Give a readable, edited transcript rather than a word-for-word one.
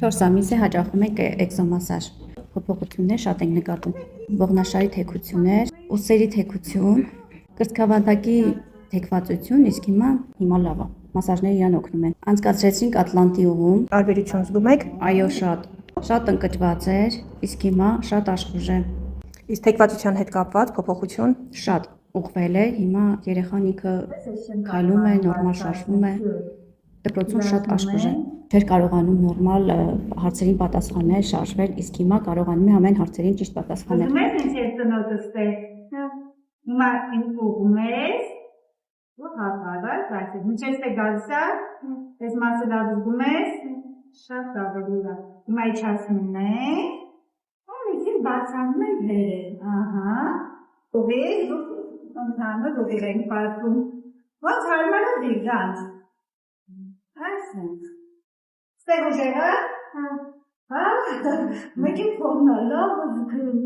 4 ամիս է հաճախում ենք էկզոմասաժ, փոփոխություններ շատ ենք նկատում, ողնաշարի թեքություններ, ուսերի թեքություն, կրծքավանդակի թեքվածություն, իսկ հիմա լավ է, մասաժները իրան օգնում են։ Անցկացրեցինք Ատլանտի ուղում, Տարբերություն զգում եք։ այո շատ ընկճված էր, իսկ հիմա շատ աշխուժ է։ Իսկ թեքվածության հետ կապված փոփոխություն Շատ ուղղվել է, հիմա երեխան ինքը քայլում է, նորմալ շարժվում է, դպրոցում շատ աշխուժ է։ Չէր կարողանում նորմալ հարցերին պատասխանել, շարժվել, իսկ հիմա կարողանում է ամեն հարցերին ճիշտ պատասխանել։ Ուզում ես ինձ հետ ծնոտս տես։ Հիմա իմ կողում ես, ու հատարած այսպես, մինչև ստե գալիս է, այս մասը լավ զգում ես, շատ ավելի լավ։ Հիմա իջացնում ենք, ալիքին բացանում ենք վերև, ահա, ուղիղ, ընդհանուր ուղիղ ենք պատում, ոնց հարմար է դիր գանց, այսինք, ստեղ ուժեղը, մեկ է կողմնա, լավ զգում։